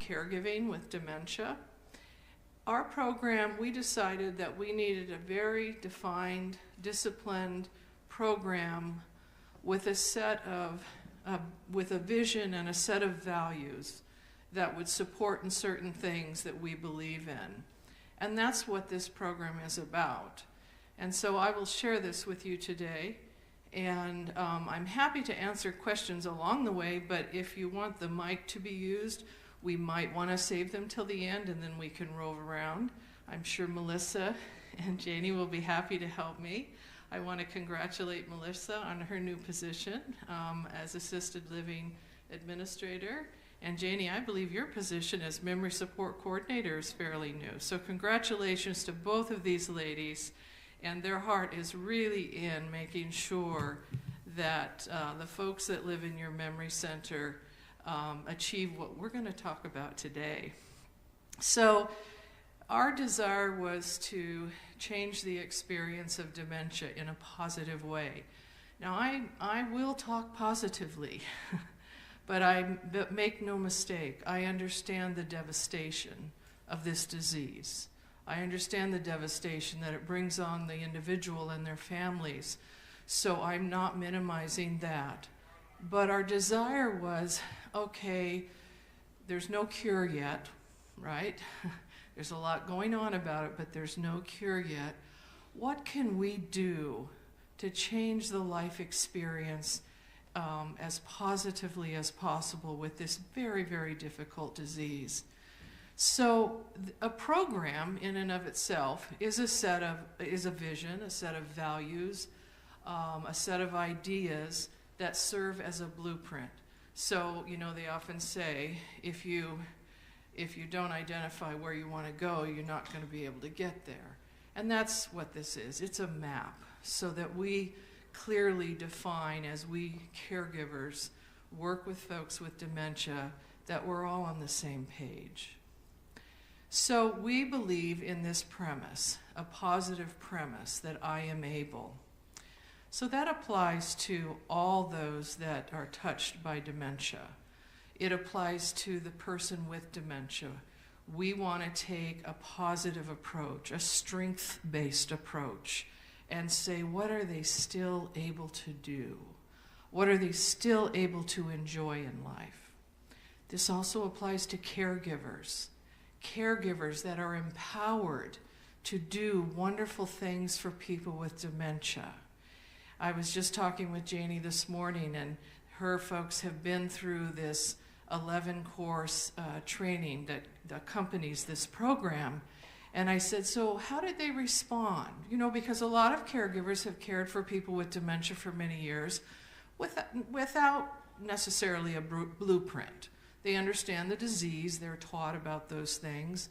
caregiving with dementia. Our program, we decided that we needed a very defined, disciplined program with with a vision and a set of values that would support in certain things that we believe in. And that's what this program is about. And so I will share this with you today. And I'm happy to answer questions along the way, but if you want the mic to be used, we might want to save them till the end and then we can roll around. I'm sure Melissa and Janie will be happy to help me. I want to congratulate Melissa on her new position as Assisted Living Administrator. And Janie, I believe your position as Memory Support Coordinator is fairly new. So congratulations to both of these ladies. And their heart is really in making sure that the folks that live in your memory center achieve what we're going to talk about today. So our desire was to change the experience of dementia in a positive way. Now, I will talk positively, but make no mistake, I understand the devastation of this disease. I understand the devastation that it brings on the individual and their families, so I'm not minimizing that. But our desire was, okay, there's no cure yet, right? There's a lot going on about it, but there's no cure yet. What can we do to change the life experience as positively as possible with this very, very difficult disease? So a program in and of itself is a vision, a set of values, a set of ideas that serve as a blueprint. So, you know, they often say, if you don't identify where you want to go, you're not going to be able to get there. And that's what this is. It's a map so that we clearly define, as we caregivers work with folks with dementia, that we're all on the same page. So we believe in this premise, a positive premise, that I am able. So that applies to all those that are touched by dementia. It applies to the person with dementia. We want to take a positive approach, a strength-based approach, and say, what are they still able to do? What are they still able to enjoy in life? This also applies to caregivers that are empowered to do wonderful things for people with dementia. I was just talking with Janie this morning, and her folks have been through this 11-course training that accompanies this program. And I said, so how did they respond? You know, because a lot of caregivers have cared for people with dementia for many years without necessarily a blueprint. They understand the disease, they're taught about those things,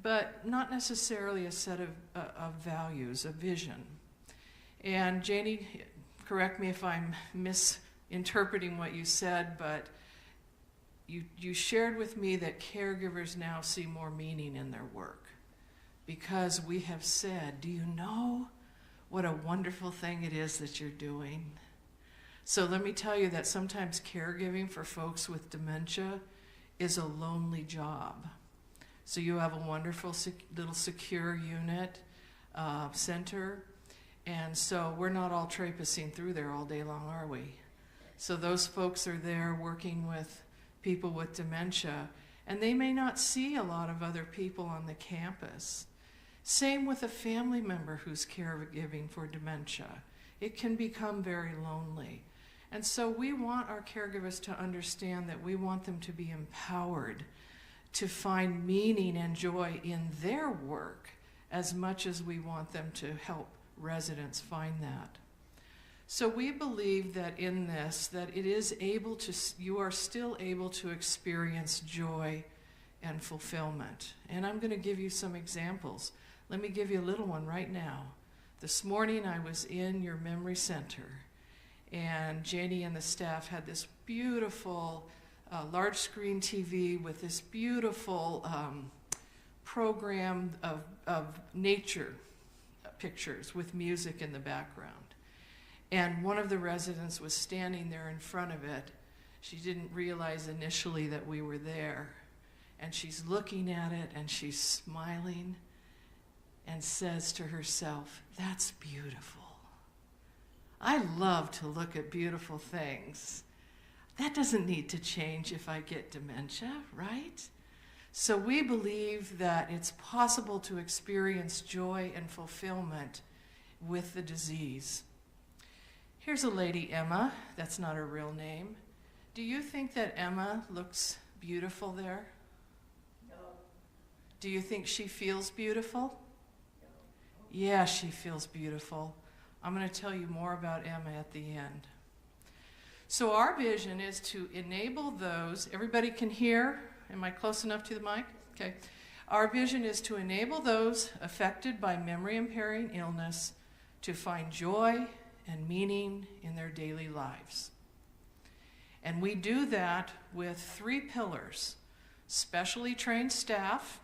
but not necessarily a set of values, a vision. And Janie, correct me if I'm misinterpreting what you said, but you shared with me that caregivers now see more meaning in their work because we have said, do you know what a wonderful thing it is that you're doing? So let me tell you that sometimes caregiving for folks with dementia is a lonely job. So you have a wonderful little secure unit center, and so we're not all traipsing through there all day long, are we? So those folks are there working with people with dementia, and they may not see a lot of other people on the campus. Same with a family member who's caregiving for dementia. It can become very lonely. And so we want our caregivers to understand that we want them to be empowered to find meaning and joy in their work as much as we want them to help residents find that. So we believe that in this, that it is able to, you are still able to experience joy and fulfillment. And I'm going to give you some examples. Let me give you a little one right now. This morning I was in your memory center, and Janie and the staff had this beautiful large screen TV with this beautiful program of nature pictures with music in the background. And one of the residents was standing there in front of it. She didn't realize initially that we were there. and she's looking at it and she's smiling and says to herself, "That's beautiful. I love to look at beautiful things. That doesn't need to change if I get dementia, right?" So we believe that it's possible to experience joy and fulfillment with the disease. Here's a lady, Emma. That's not her real name. Do you think that Emma looks beautiful there? No. Do you think she feels beautiful? No. Yeah, she feels beautiful. I'm going to tell you more about Emma at the end. So our vision is to enable those, everybody can hear? Am I close enough to the mic? Okay. Our vision is to enable those affected by memory-impairing illness to find joy and meaning in their daily lives. And we do that with 3 pillars: specially trained staff,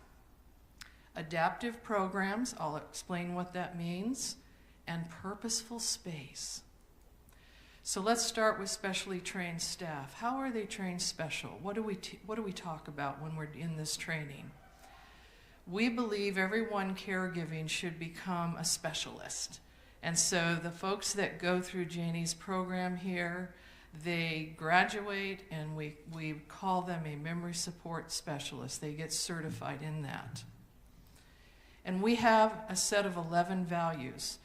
adaptive programs, I'll explain what that means, and purposeful space. So let's start with specially trained staff. How are they trained special? What do we talk about when we're in this training? We believe everyone caregiving should become a specialist. And so the folks that go through Janie's program here, they graduate and we call them a memory support specialist. They get certified in that. And we have a set of 11 values.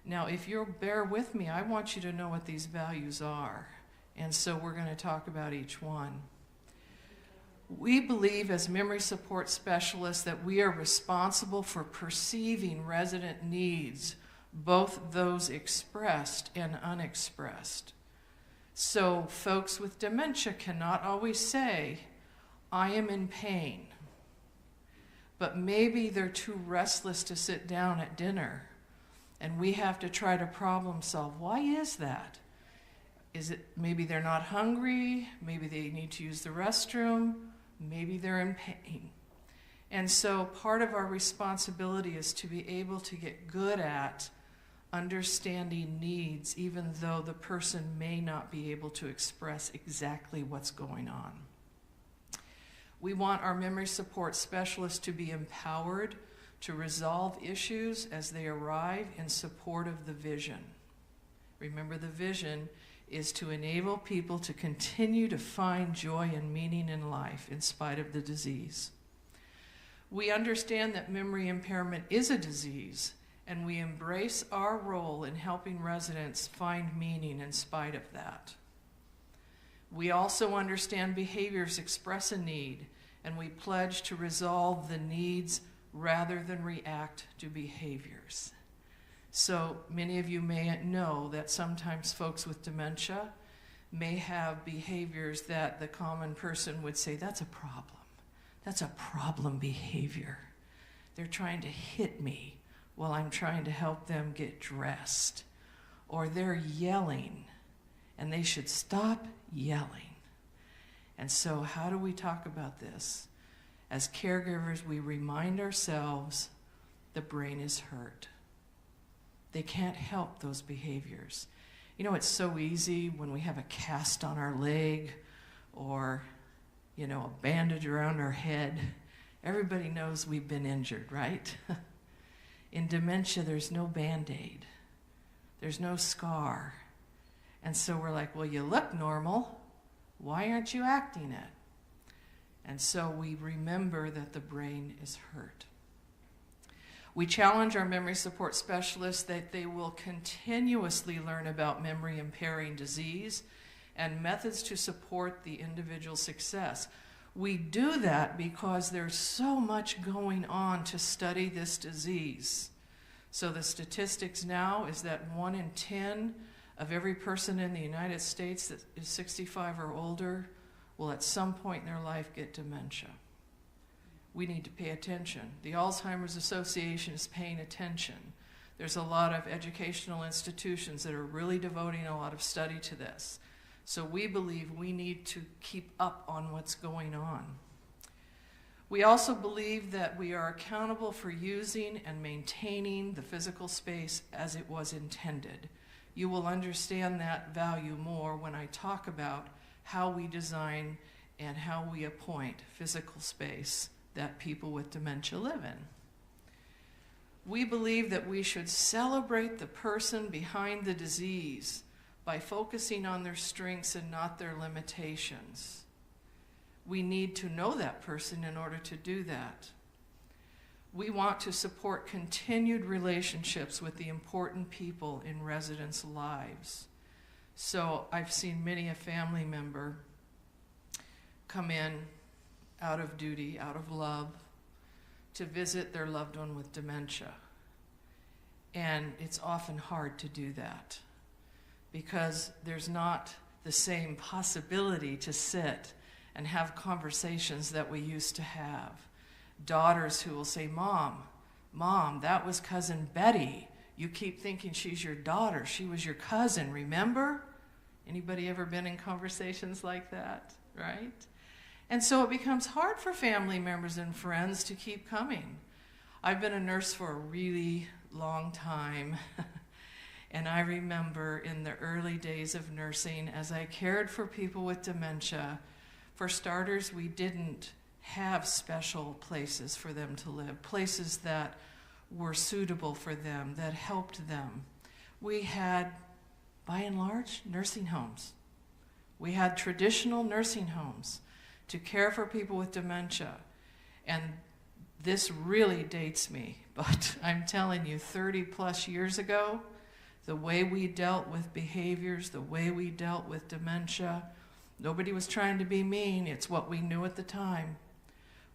Now, if you'll bear with me, I want you to know what these values are. And so we're going to talk about each one. We believe as memory support specialists that we are responsible for perceiving resident needs, both those expressed and unexpressed. So folks with dementia cannot always say, "I am in pain." But maybe they're too restless to sit down at dinner. And we have to try to problem solve. Why is that? Is it maybe they're not hungry? Maybe they need to use the restroom? Maybe they're in pain. And so part of our responsibility is to be able to get good at understanding needs, even though the person may not be able to express exactly what's going on. We want our memory support specialists to be empowered to resolve issues as they arrive in support of the vision. Remember, the vision is to enable people to continue to find joy and meaning in life in spite of the disease. We understand that memory impairment is a disease, and we embrace our role in helping residents find meaning in spite of that. We also understand behaviors express a need, and we pledge to resolve the needs rather than react to behaviors. So many of you may know that sometimes folks with dementia may have behaviors that the common person would say, "That's a problem. That's a problem behavior. They're trying to hit me while I'm trying to help them get dressed." Or they're yelling, and they should stop yelling. And so how do we talk about this? As caregivers, we remind ourselves the brain is hurt. They can't help those behaviors. You know, it's so easy when we have a cast on our leg or, you know, a bandage around our head. Everybody knows we've been injured, right? In dementia, there's no Band-Aid. There's no scar. And so we're like, "Well, you look normal. Why aren't you acting it?" And so we remember that the brain is hurt. We challenge our memory support specialists that they will continuously learn about memory impairing disease and methods to support the individual's success. We do that because there's so much going on to study this disease. So the statistics now is that 1 in 10 of every person in the United States that is 65 or older will at some point in their life get dementia. We need to pay attention. The Alzheimer's Association is paying attention. There's a lot of educational institutions that are really devoting a lot of study to this. So we believe we need to keep up on what's going on. We also believe that we are accountable for using and maintaining the physical space as it was intended. You will understand that value more when I talk about how we design and how we appoint physical space that people with dementia live in. We believe that we should celebrate the person behind the disease by focusing on their strengths and not their limitations. We need to know that person in order to do that. We want to support continued relationships with the important people in residents' lives. So I've seen many a family member come in out of duty, out of love, to visit their loved one with dementia. And it's often hard to do that because there's not the same possibility to sit and have conversations that we used to have. Daughters who will say, Mom, that was Cousin Betty. You keep thinking she's your daughter. She was your cousin, remember? Anybody ever been in conversations like that, right? And so it becomes hard for family members and friends to keep coming. I've been a nurse for a really long time, and I remember in the early days of nursing, as I cared for people with dementia, for starters, we didn't have special places for them to live, places that were suitable for them, that helped them. We had, by and large, nursing homes. We had traditional nursing homes to care for people with dementia. And this really dates me, but I'm telling you, 30 plus years ago, the way we dealt with behaviors, the way we dealt with dementia, nobody was trying to be mean, it's what we knew at the time.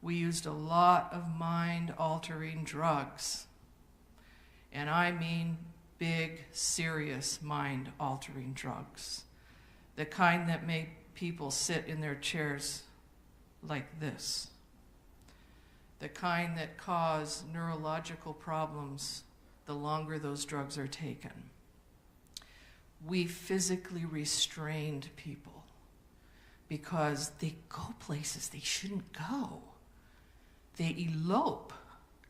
We used a lot of mind-altering drugs. And I mean big, serious mind-altering drugs. The kind that made people sit in their chairs like this. The kind that cause neurological problems the longer those drugs are taken. We physically restrained people because they go places they shouldn't go. They elope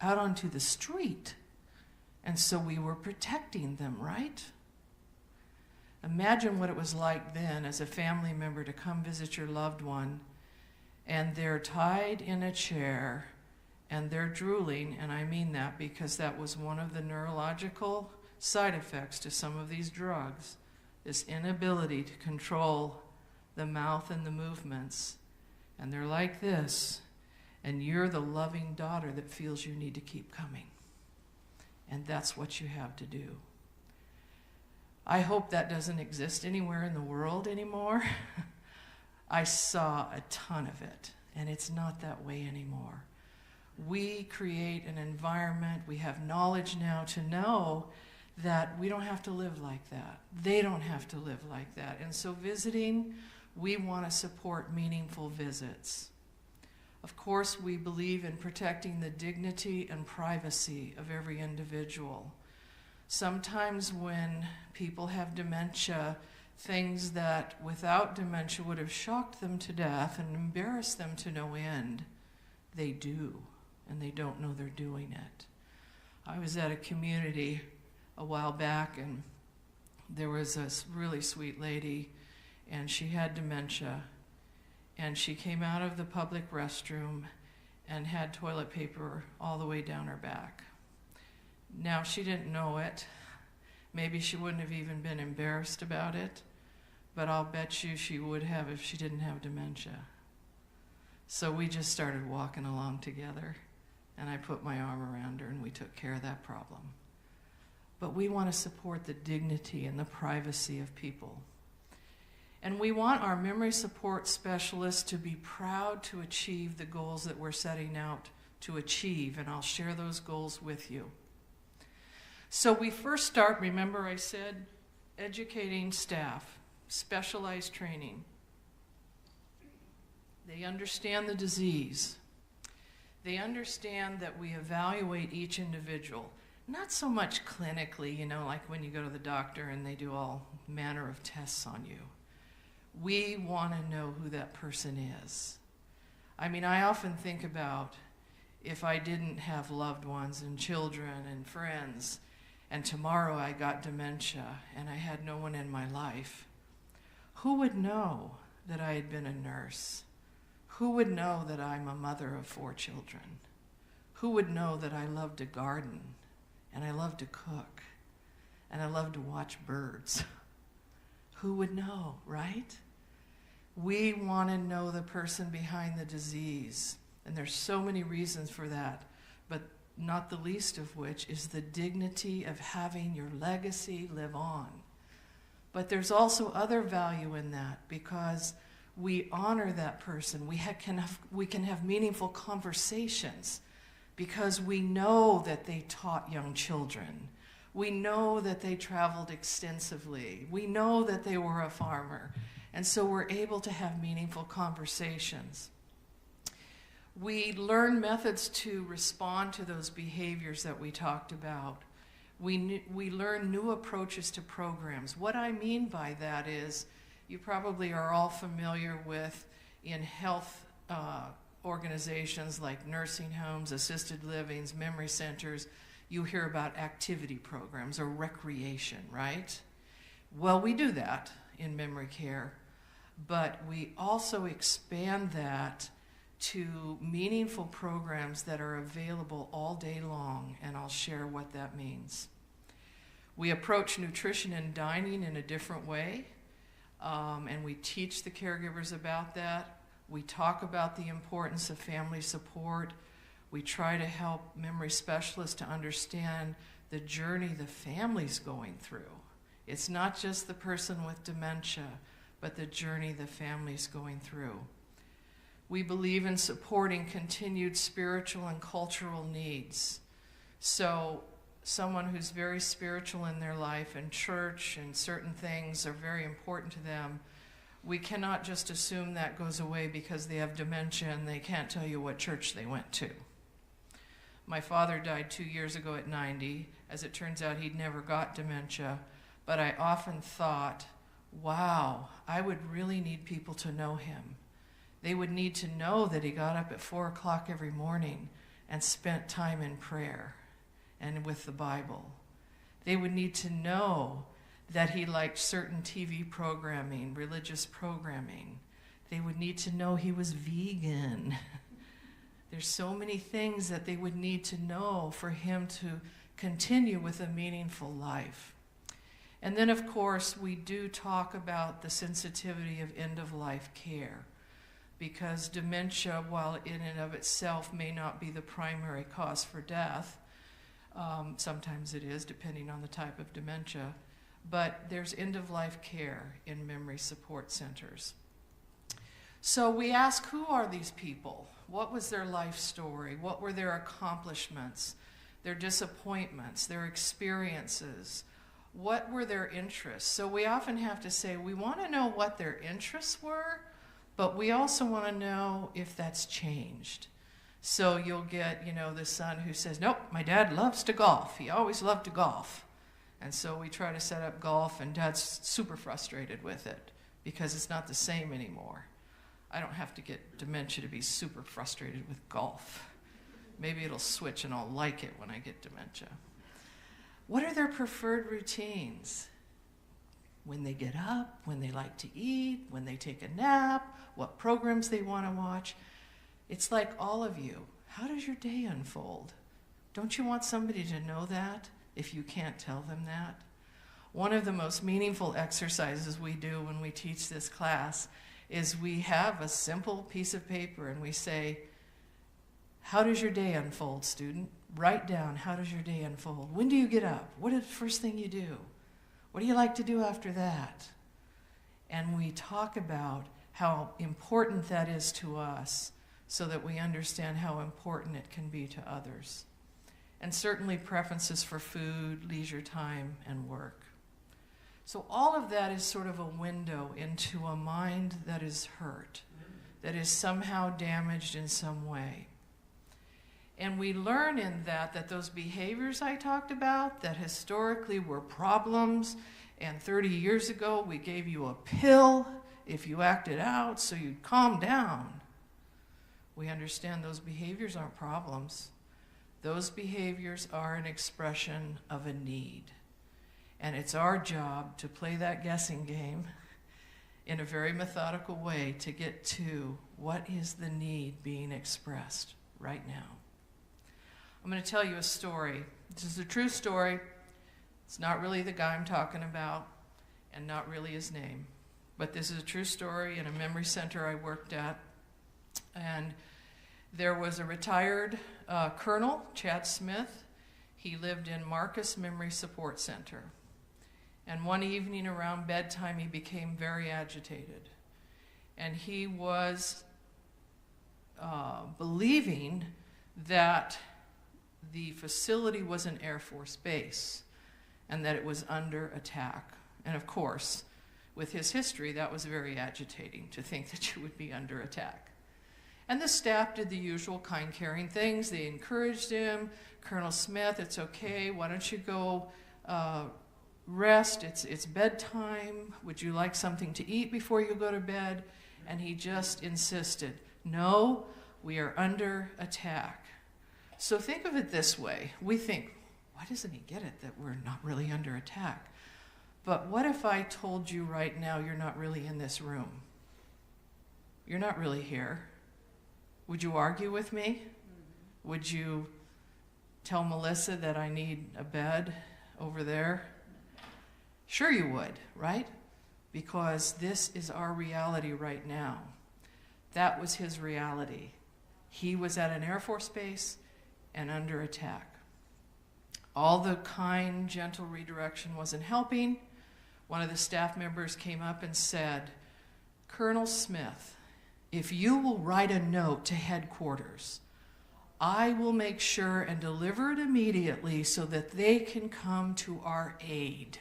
out onto the street. And so we were protecting them, right? Imagine what it was like then as a family member to come visit your loved one and they're tied in a chair and they're drooling, and I mean that because that was one of the neurological side effects to some of these drugs, this inability to control the mouth and the movements. And they're like this, and you're the loving daughter that feels you need to keep coming. And that's what you have to do. I hope that doesn't exist anywhere in the world anymore. I saw a ton of it, and it's not that way anymore. We create an environment, we have knowledge now to know that we don't have to live like that. They don't have to live like that. And so visiting, we want to support meaningful visits. Of course, we believe in protecting the dignity and privacy of every individual. Sometimes when people have dementia, things that without dementia would have shocked them to death and embarrassed them to no end, they do, and they don't know they're doing it. I was at a community a while back, and there was this really sweet lady, and she had dementia, and she came out of the public restroom and had toilet paper all the way down her back. Now, she didn't know it. Maybe she wouldn't have even been embarrassed about it, but I'll bet you she would have if she didn't have dementia. So we just started walking along together, and I put my arm around her, and we took care of that problem. But we want to support the dignity and the privacy of people. And we want our memory support specialists to be proud to achieve the goals that we're setting out to achieve, and I'll share those goals with you. So we first start, remember I said, educating staff, specialized training. They understand the disease. They understand that we evaluate each individual, not so much clinically, you know, like when you go to the doctor and they do all manner of tests on you. We want to know who that person is. I mean, I often think about if I didn't have loved ones and children and friends, and tomorrow I got dementia and I had no one in my life, who would know that I had been a nurse? Who would know that I'm a mother of 4 children? Who would know that I love to garden, and I love to cook, and I love to watch birds? Who would know, right? We want to know the person behind the disease, and there's so many reasons for that, but not the least of which is the dignity of having your legacy live on. But there's also other value in that, because we honor that person. We can have meaningful conversations because we know that they taught young children. We know that they traveled extensively. We know that they were a farmer. And so we're able to have meaningful conversations. We learn methods to respond to those behaviors that we talked about. We learn new approaches to programs. What I mean by that is, you probably are all familiar with, in health organizations like nursing homes, assisted livings, memory centers, you hear about activity programs or recreation, right? Well, we do that in memory care, but we also expand that to meaningful programs that are available all day long, and I'll share what that means. We approach nutrition and dining in a different way, and we teach the caregivers about that. We talk about the importance of family support. We try to help memory specialists to understand the journey the family's going through. It's not just the person with dementia, but the journey the family's going through. We believe in supporting continued spiritual and cultural needs. So someone who's very spiritual in their life, and church and certain things are very important to them, we cannot just assume that goes away because they have dementia and they can't tell you what church they went to. My father died 2 years ago at 90. As it turns out, he'd never got dementia, but I often thought, wow, I would really need people to know him. They would need to know that he got up at 4 o'clock every morning and spent time in prayer and with the Bible. They would need to know that he liked certain TV programming, religious programming. They would need to know he was vegan. There's so many things that they would need to know for him to continue with a meaningful life. And then, of course, we do talk about the sensitivity of end-of-life care, because dementia, while in and of itself may not be the primary cause for death, sometimes it is, depending on the type of dementia, but there's end-of-life care in memory support centers. So we ask, who are these people? What was their life story? What were their accomplishments, their disappointments, their experiences? What were their interests? So we often have to say, we want to know what their interests were, but we also want to know if that's changed. So you'll get, the son who says, nope, my dad loves to golf. He always loved to golf. And so we try to set up golf, and dad's super frustrated with it because it's not the same anymore. I don't have to get dementia to be super frustrated with golf. Maybe it'll switch and I'll like it when I get dementia. What are their preferred routines? When they get up, when they like to eat, when they take a nap, what programs they want to watch. It's like all of you. How does your day unfold? Don't you want somebody to know that if you can't tell them that? One of the most meaningful exercises we do when we teach this class is we have a simple piece of paper and we say, how does your day unfold, student? Write down, how does your day unfold? When do you get up? What is the first thing you do? What do you like to do after that? And we talk about how important that is to us so that we understand how important it can be to others. And certainly preferences for food, leisure time, and work. So all of that is sort of a window into a mind that is hurt, that is somehow damaged in some way. And we learn in that those behaviors I talked about, that historically were problems, and 30 years ago we gave you a pill if you acted out so you'd calm down. We understand those behaviors aren't problems. Those behaviors are an expression of a need. And it's our job to play that guessing game in a very methodical way to get to what is the need being expressed right now. I'm going to tell you a story. This is a true story. It's not really the guy I'm talking about, and not really his name. But this is a true story in a memory center I worked at. And there was a retired colonel, Chad Smith. He lived in Marcus Memory Support Center. And one evening around bedtime, he became very agitated. And he was believing that the facility was an Air Force base and that it was under attack. And of course, with his history, that was very agitating to think that you would be under attack. And the staff did the usual kind, caring things. They encouraged him. Colonel Smith, it's okay. Why don't you go rest? It's bedtime. Would you like something to eat before you go to bed? And he just insisted, no, we are under attack. So think of it this way. We think, why doesn't he get it that we're not really under attack? But what if I told you right now you're not really in this room? You're not really here. Would you argue with me? Would you tell Melissa that I need a bed over there? Sure you would, right? Because this is our reality right now. That was his reality. He was at an Air Force base and under attack. All the kind, gentle redirection wasn't helping. One of the staff members came up and said, Colonel Smith, if you will write a note to headquarters, I will make sure and deliver it immediately so that they can come to our aid.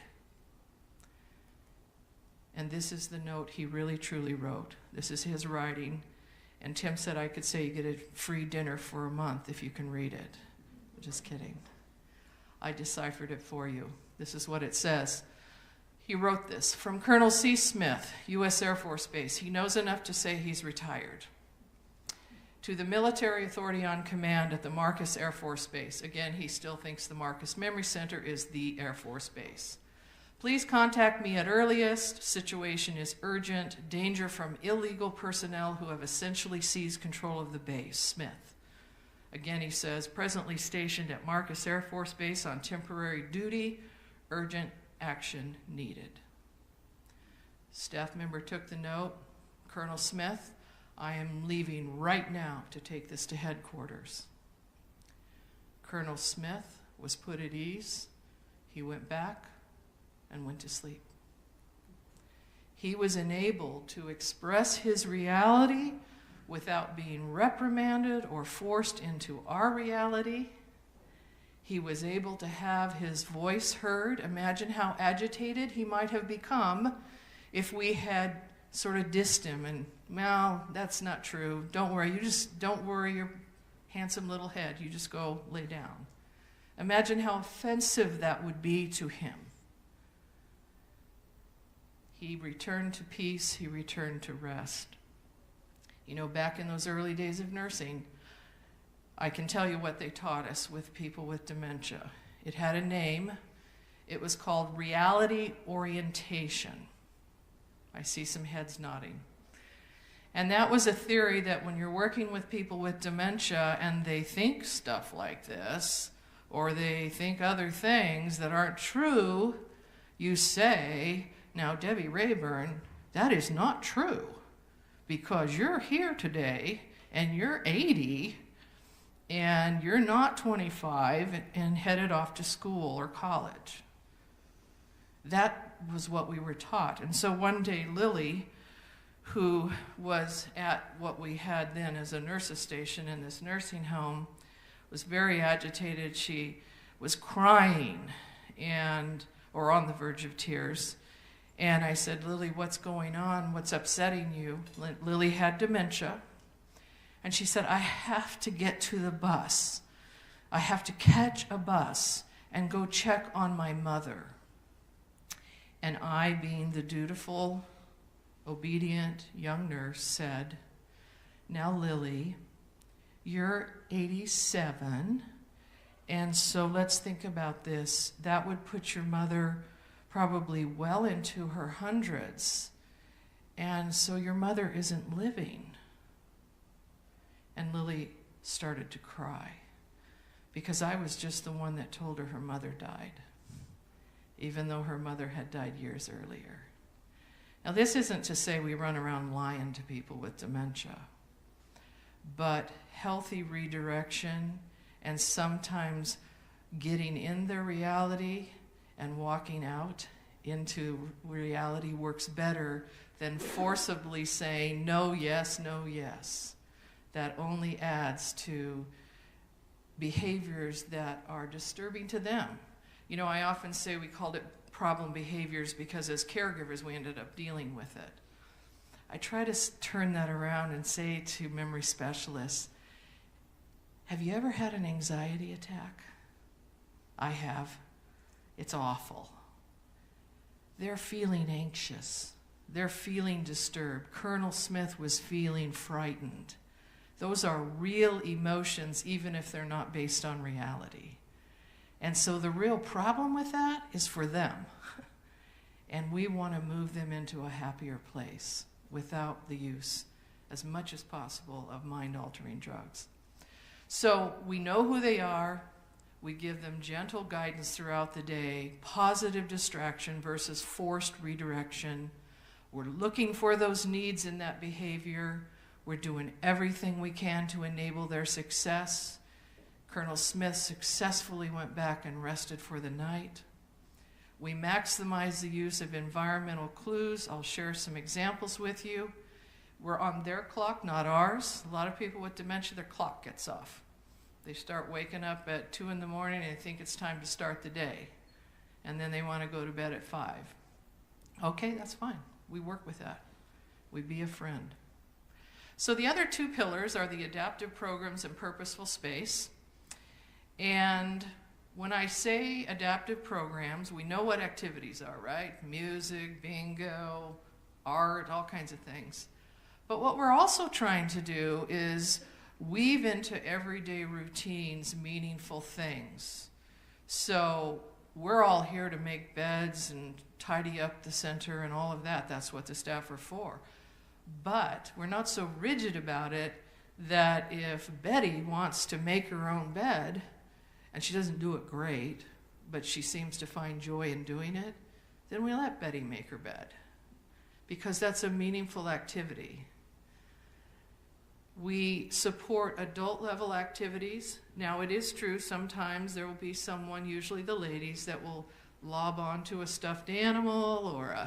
And this is the note he really truly wrote. This is his writing. And Tim said I could say you get a free dinner for a month if you can read it. Just kidding. I deciphered it for you. This is what it says. He wrote this, from Colonel C. Smith, U.S. Air Force Base. He knows enough to say he's retired. To the military authority on command at the Marcus Air Force Base. Again, he still thinks the Marcus Memory Center is the Air Force Base. Please contact me at earliest. Situation is urgent. Danger from illegal personnel who have essentially seized control of the base. Smith. Again, he says, presently stationed at Marcus Air Force Base on temporary duty. Urgent action needed. Staff member took the note. Colonel Smith, I am leaving right now to take this to headquarters. Colonel Smith was put at ease. He went back and went to sleep. He was enabled to express his reality without being reprimanded or forced into our reality. He was able to have his voice heard. Imagine how agitated he might have become if we had sort of dissed him and, well, that's not true. Don't worry. You just don't worry your handsome little head. You just go lay down. Imagine how offensive that would be to him. He returned to peace. He returned to rest. You know, back in those early days of nursing, I can tell you what they taught us with people with dementia. It had a name. It was called reality orientation. I see some heads nodding. And that was a theory that when you're working with people with dementia and they think stuff like this, or they think other things that aren't true, you say, now, Debbie Rayburn, that is not true, because you're here today and you're 80 and you're not 25 and headed off to school or college. That was what we were taught. And so one day Lily, who was at what we had then as a nurse's station in this nursing home, was very agitated. She was crying or on the verge of tears. And I said, Lily, what's going on? What's upsetting you? Lily had dementia. And she said, I have to get to the bus. I have to catch a bus and go check on my mother. And I, being the dutiful, obedient young nurse, said, now, Lily, you're 87, and so let's think about this. That would put your mother probably well into her hundreds. And so your mother isn't living. And Lily started to cry because I was just the one that told her her mother died, even though her mother had died years earlier. Now, this isn't to say we run around lying to people with dementia, but healthy redirection and sometimes getting in their reality and walking out into reality works better than forcibly saying no, yes, no, yes. That only adds to behaviors that are disturbing to them. You know, I often say we called it problem behaviors because as caregivers we ended up dealing with it. I try to turn that around and say to memory specialists, have you ever had an anxiety attack? I have. It's awful. They're feeling anxious. They're feeling disturbed. Colonel Smith was feeling frightened. Those are real emotions, even if they're not based on reality. And so the real problem with that is for them. And we want to move them into a happier place without the use, as much as possible, of mind-altering drugs. So we know who they are. We give them gentle guidance throughout the day, positive distraction versus forced redirection. We're looking for those needs in that behavior. We're doing everything we can to enable their success. Colonel Smith successfully went back and rested for the night. We maximize the use of environmental clues. I'll share some examples with you. We're on their clock, not ours. A lot of people with dementia, their clock gets off. They start waking up at 2 in the morning and they think it's time to start the day. And then they want to go to bed at 5. Okay, that's fine. We work with that. We be a friend. So the other two pillars are the adaptive programs and purposeful space. And when I say adaptive programs, we know what activities are, right? Music, bingo, art, all kinds of things. But what we're also trying to do is weave into everyday routines meaningful things. So we're all here to make beds and tidy up the center and all of that. That's what the staff are for. But we're not so rigid about it that if Betty wants to make her own bed, and she doesn't do it great, but she seems to find joy in doing it, then we let Betty make her bed, because that's a meaningful activity. We support adult-level activities. Now, it is true, sometimes there will be someone, usually the ladies, that will lob onto a stuffed animal or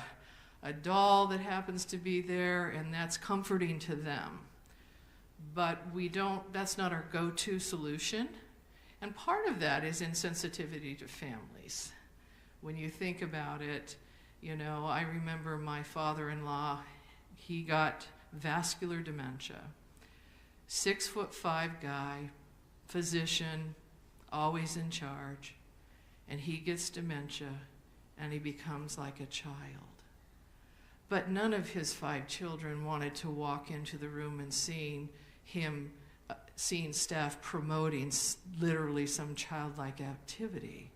a doll that happens to be there, and that's comforting to them. But that's not our go-to solution. And part of that is insensitivity to families. When you think about it, you know, I remember my father-in-law, he got vascular dementia. 6'5" guy, physician, always in charge, and he gets dementia and he becomes like a child. But none of his 5 children wanted to walk into the room and seeing staff promoting literally some childlike activity,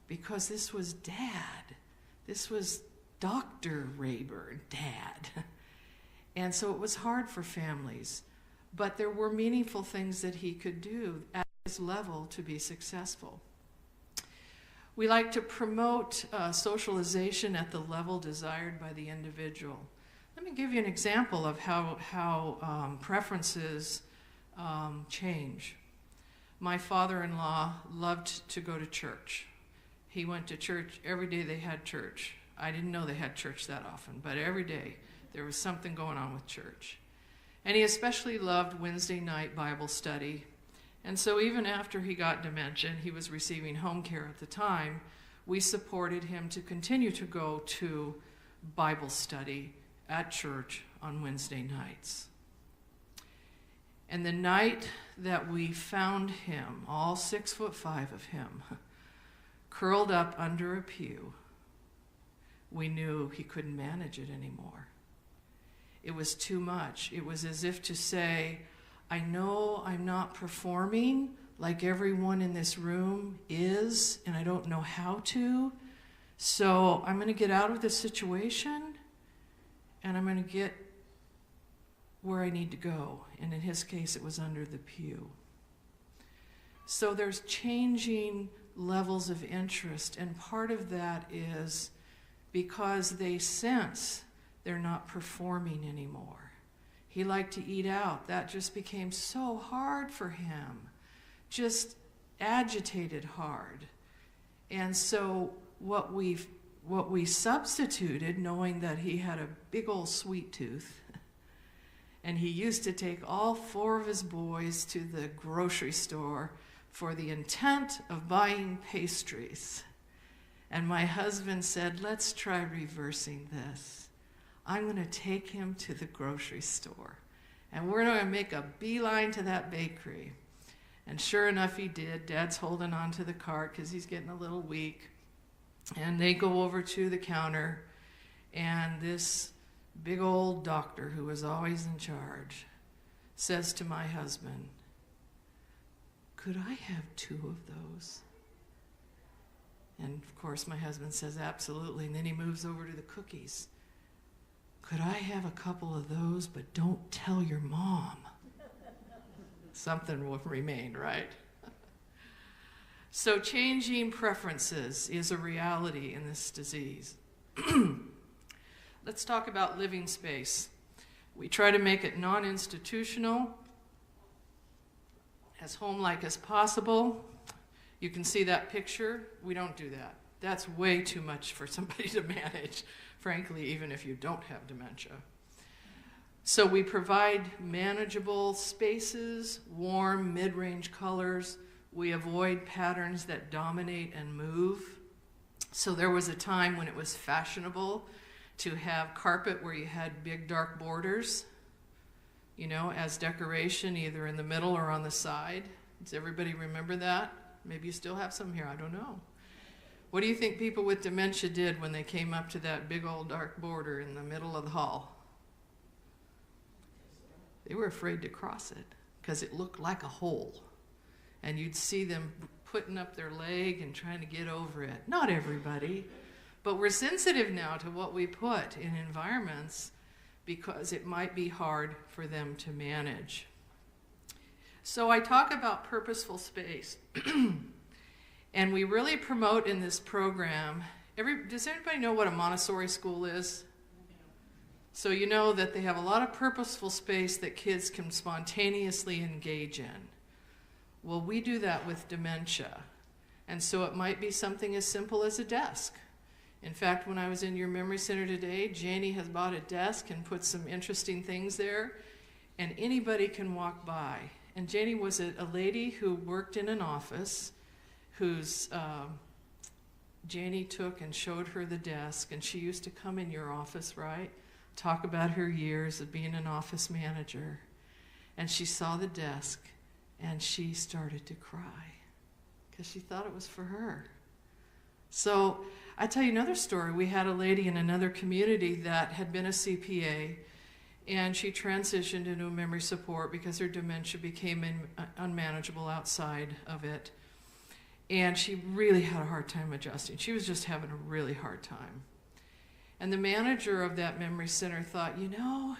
because this was Dad. This was Dr. Rayburn, Dad. And so it was hard for families. But there were meaningful things that he could do at his level to be successful. We like to promote socialization at the level desired by the individual. Let me give you an example of how preferences change. My father-in-law loved to go to church. He went to church every day they had church. I didn't know they had church that often, but every day there was something going on with church. And he especially loved Wednesday night Bible study. And so even after he got dementia, he was receiving home care at the time, we supported him to continue to go to Bible study at church on Wednesday nights. And the night that we found him, all 6'5" of him, curled up under a pew, we knew he couldn't manage it anymore. It was too much. It was as if to say, I know I'm not performing like everyone in this room is, and I don't know how to, so I'm going to get out of this situation, and I'm going to get where I need to go. And in his case, it was under the pew. So there's changing levels of interest, and part of that is because they sense they're not performing anymore. He liked to eat out. That just became so hard for him, just agitated hard. And so what we substituted, knowing that he had a big old sweet tooth, and he used to take all 4 of his boys to the grocery store for the intent of buying pastries. And my husband said, let's try reversing this. I'm going to take him to the grocery store, and we're going to make a beeline to that bakery. And sure enough, he did. Dad's holding on to the cart because he's getting a little weak. And they go over to the counter, and this big old doctor who was always in charge says to my husband, could I have 2 of those? And of course, my husband says, absolutely. And then he moves over to the cookies. Could I have a couple of those, but don't tell your mom? Something will remain, right? So changing preferences is a reality in this disease. Let's talk about living space. We try to make it non-institutional, as home-like as possible. You can see that picture. We don't do that. That's way too much for somebody to manage, frankly, even if you don't have dementia. So we provide manageable spaces, warm, mid-range colors. We avoid patterns that dominate and move. So there was a time when it was fashionable to have carpet where you had big dark borders, you know, as decoration, either in the middle or on the side. Does everybody remember that? Maybe you still have some here, I don't know. What do you think people with dementia did when they came up to that big old dark border in the middle of the hall? They were afraid to cross it because it looked like a hole. And you'd see them putting up their leg and trying to get over it. Not everybody, but we're sensitive now to what we put in environments because it might be hard for them to manage. So I talk about purposeful space. And we really promote in this program, does anybody know what a Montessori school is? So you know that they have a lot of purposeful space that kids can spontaneously engage in. Well, we do that with dementia. And so it might be something as simple as a desk. In fact, when I was in your memory center today, Janie has bought a desk and put some interesting things there, and anybody can walk by. And Janie was a lady who worked in an office whose Janie took and showed her the desk, and she used to come in your office, right? Talk about her years of being an office manager. And she saw the desk, and she started to cry because she thought it was for her. So I tell you another story. We had a lady in another community that had been a CPA, and she transitioned into memory support because her dementia became unmanageable outside of it. And she really had a hard time adjusting. She was just having a really hard time. And the manager of that memory center thought, you know,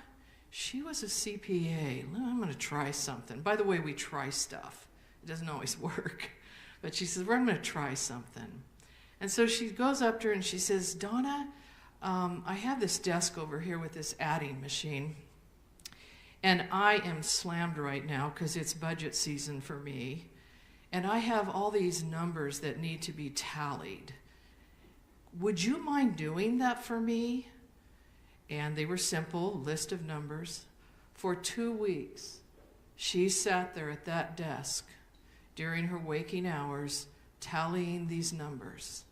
she was a CPA. I'm going to try something. By the way, we try stuff. It doesn't always work. But she says, well, I'm going to try something. And so she goes up to her and she says, Donna, I have this desk over here with this adding machine. And I am slammed right now because it's budget season for me. And I have all these numbers that need to be tallied. Would you mind doing that for me? And they were simple, list of numbers. For 2 weeks, she sat there at that desk during her waking hours, tallying these numbers.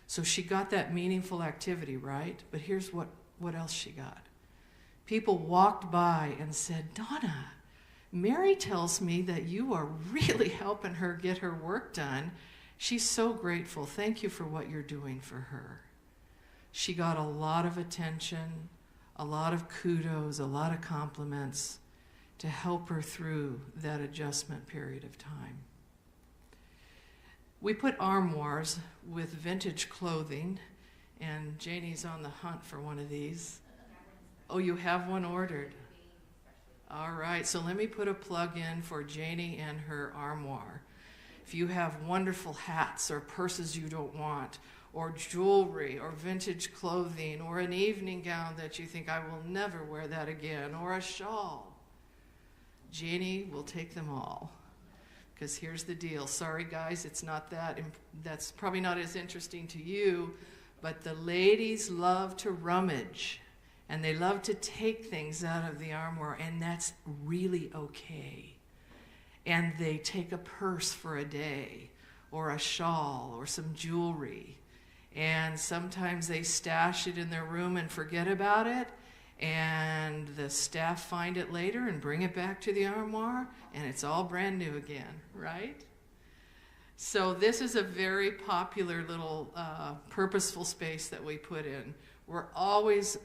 So she got that meaningful activity, right? But here's what else she got. People walked by and said, Donna, Mary tells me that you are really helping her get her work done. She's so grateful. Thank you for what you're doing for her. She got a lot of attention, a lot of kudos, a lot of compliments to help her through that adjustment period of time. We put armoires with vintage clothing, and Janie's on the hunt for one of these. Oh, you have one ordered. All right, so let me put a plug in for Janie and her armoire. If you have wonderful hats or purses you don't want, or jewelry, or vintage clothing, or an evening gown that you think, I will never wear that again, or a shawl, Janie will take them all. Because here's the deal. Sorry, guys, it's not that. That's probably not as interesting to you, but the ladies love to rummage, and they love to take things out of the armoire, and that's really okay. And they take a purse for a day, or a shawl, or some jewelry, and sometimes they stash it in their room and forget about it, and the staff find it later and bring it back to the armoire, and it's all brand new again, right? So this is a very popular little purposeful space that we put in. We're always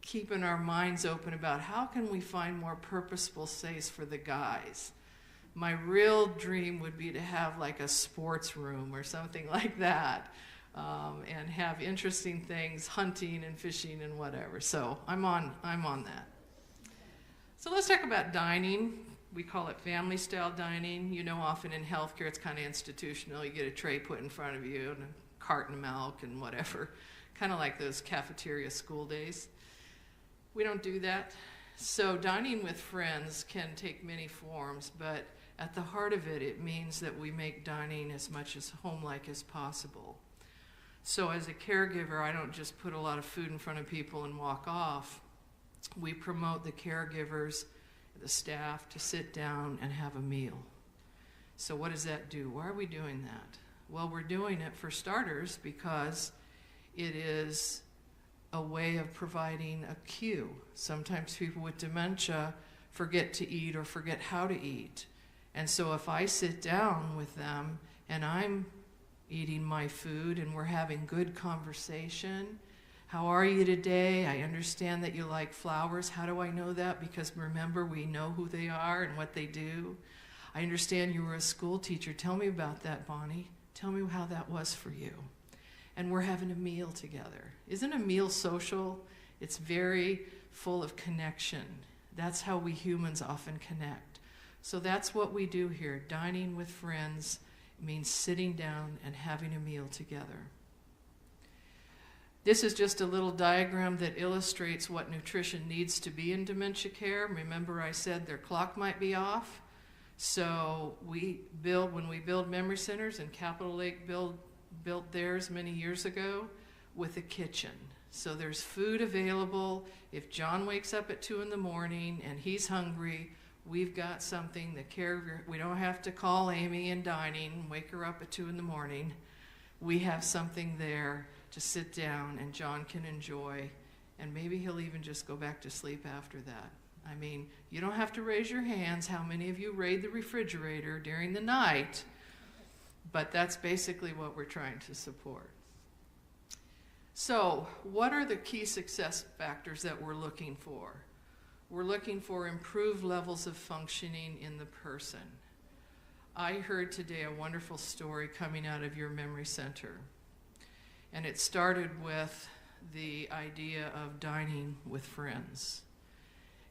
keeping our minds open about how can we find more purposeful space for the guys. My real dream would be to have like a sports room or something like that, and have interesting things, hunting and fishing and whatever. So I'm on that. So let's talk about dining. We call it family style dining. You know, often in healthcare it's kind of institutional. You get a tray put in front of you and a carton of milk and whatever, kind of like those cafeteria school days. We don't do that. So dining with friends can take many forms, but at the heart of it, it means that we make dining as much as home-like as possible. So as a caregiver, I don't just put a lot of food in front of people and walk off. We promote the caregivers, the staff, to sit down and have a meal. So what does that do? Why are we doing that? Well, we're doing it for starters because it is a way of providing a cue. Sometimes people with dementia forget to eat or forget how to eat. And so if I sit down with them and I'm eating my food and we're having good conversation, how are you today? I understand that you like flowers. How do I know that? Because remember, we know who they are and what they do. I understand you were a school teacher. Tell me about that, Bonnie. Tell me how that was for you. And we're having a meal together. Isn't a meal social? It's very full of connection. That's how we humans often connect. So that's what we do here. Dining with friends means sitting down and having a meal together. This is just a little diagram that illustrates what nutrition needs to be in dementia care. Remember I said their clock might be off. So when we build memory centers, and Capitol Lake built theirs many years ago with a kitchen. So there's food available. If John wakes up at 2 in the morning and he's hungry, we've got something. The caregiver, we don't have to call Amy in dining and wake her up at 2 in the morning. We have something there to sit down and John can enjoy, and maybe he'll even just go back to sleep after that. I mean, you don't have to raise your hands how many of you raid the refrigerator during the night, but that's basically what we're trying to support. So, what are the key success factors that we're looking for? We're looking for improved levels of functioning in the person. I heard today a wonderful story coming out of your memory center. And it started with the idea of dining with friends.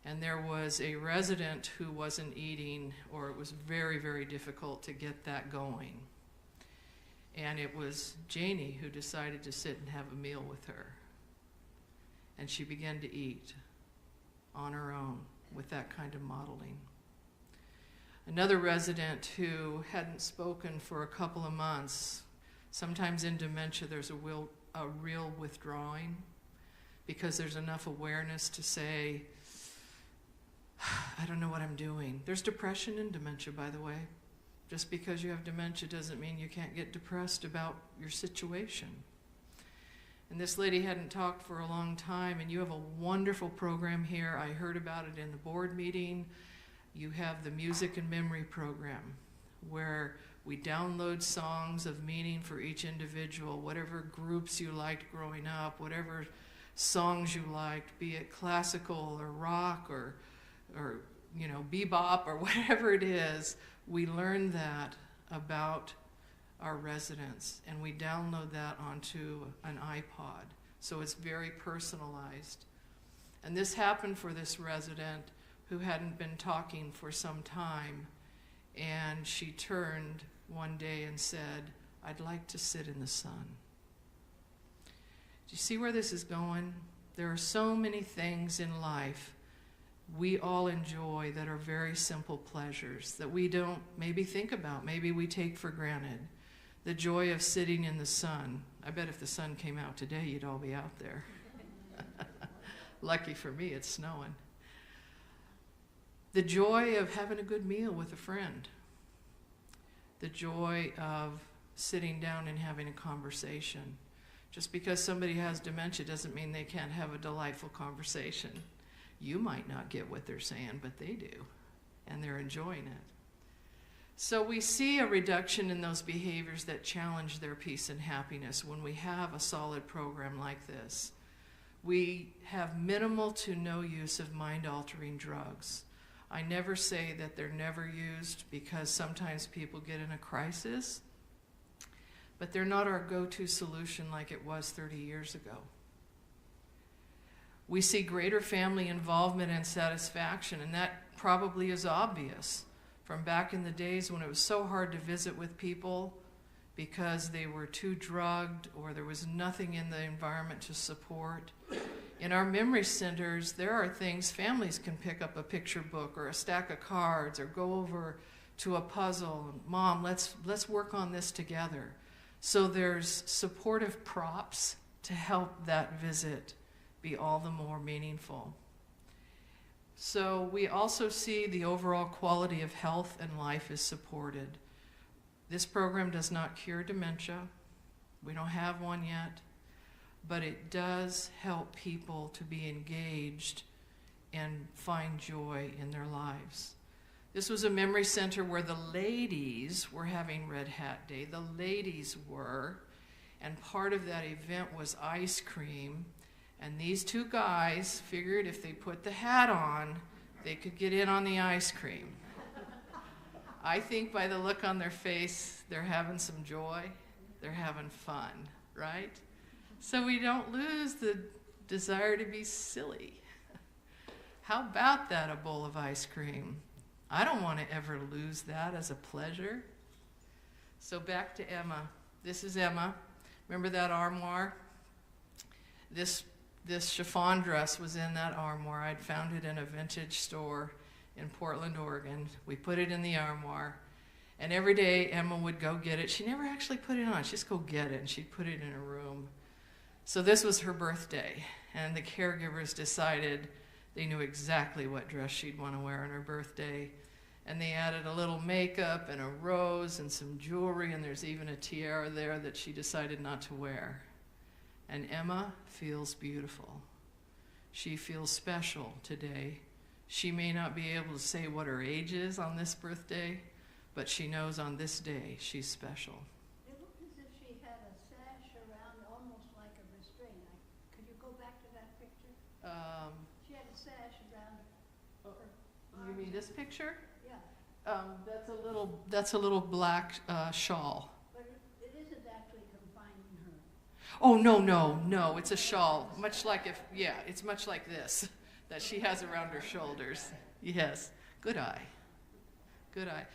And there was a resident who wasn't eating, or it was very, very difficult to get that going. And it was Janie who decided to sit and have a meal with her. And she began to eat on her own with that kind of modeling. Another resident who hadn't spoken for a couple of months. Sometimes in dementia there's a real withdrawing because there's enough awareness to say, I don't know what I'm doing. There's depression in dementia, by the way. Just because you have dementia doesn't mean you can't get depressed about your situation. And this lady hadn't talked for a long time, and you have a wonderful program here. I heard about it in the board meeting. You have the music and memory program where we download songs of meaning for each individual, whatever groups you liked growing up, whatever songs you liked, be it classical or rock or bebop or whatever it is. We learn that about our residents, and we download that onto an iPod. So it's very personalized. And this happened for this resident who hadn't been talking for some time. And she turned one day and said, "I'd like to sit in the sun." Do you see where this is going? There are so many things in life we all enjoy that are very simple pleasures that we don't maybe think about, maybe we take for granted. The joy of sitting in the sun. I bet if the sun came out today, you'd all be out there. Lucky for me, it's snowing. The joy of having a good meal with a friend. The joy of sitting down and having a conversation. Just because somebody has dementia doesn't mean they can't have a delightful conversation. You might not get what they're saying, but they do, and they're enjoying it. So we see a reduction in those behaviors that challenge their peace and happiness when we have a solid program like this. We have minimal to no use of mind-altering drugs. I never say that they're never used because sometimes people get in a crisis, but they're not our go-to solution like it was 30 years ago. We see greater family involvement and satisfaction, and that probably is obvious from back in the days when it was so hard to visit with people because they were too drugged or there was nothing in the environment to support. In our memory centers, there are things families can pick up, a picture book or a stack of cards or go over to a puzzle. Mom, let's work on this together. So there's supportive props to help that visit be all the more meaningful. So we also see the overall quality of health and life is supported. This program does not cure dementia. We don't have one yet, but it does help people to be engaged and find joy in their lives. This was a memory center where the ladies were having Red Hat Day. The ladies were, and part of that event was ice cream. And these two guys figured if they put the hat on, they could get in on the ice cream. I think by the look on their face, they're having some joy. They're having fun, right? So we don't lose the desire to be silly. How about that, a bowl of ice cream? I don't want to ever lose that as a pleasure. So back to Emma. This is Emma. Remember that armoire? This chiffon dress was in that armoire. I'd found it in a vintage store in Portland, Oregon. We put it in the armoire. And every day Emma would go get it. She never actually put it on. She'd just go get it, and she'd put it in her room. So this was her birthday, and the caregivers decided they knew exactly what dress she'd want to wear on her birthday. And they added a little makeup and a rose and some jewelry, and there's even a tiara there that she decided not to wear. And Emma feels beautiful. She feels special today. She may not be able to say what her age is on this birthday, but she knows on this day she's special. It looked as if she had a sash around, almost like a restraint. Could you go back to that picture? She had a sash around her. You mean this picture? Yeah. That's a little black shawl. But it isn't actually confining her. Oh, no, it's a shawl. It's much like this that she has around her shoulders. Yes, good eye. Good eye.